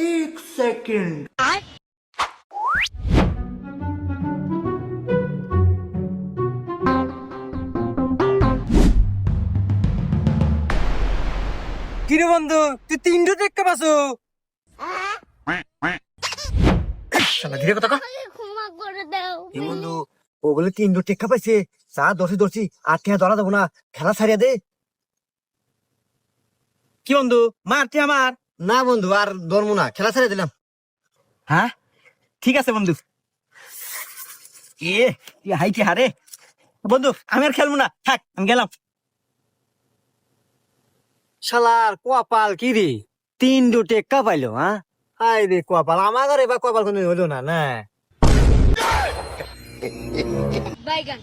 एक सेकंड। কিরে বন্ধু তুই 3টো টেক্কা পাসো শালা ধীরে কথা কর ক্ষমা করে দাও এই বন্ধু ও বলে 3টো টেক্কা পাইছে চা দর্শি আর টিয়া ধরা দেবো না খেলা ছাড়িয়া দে কি বন্ধু মারতে আমার না বন্ধু আর ধরবো না খেলা ছাড়িয়ে দিলাম হ্যাঁ ঠিক আছে বন্ধু তুই হাইটি হারে বন্ধু আমি আর খেলবো না থাক আমি গেলাম শালার কপাল কি রে 3টো টেক্কা পাইলো হ্যাঁ হাই রে কপাল আমার ঘরে বা কপাল কোনো হলো না বাইগান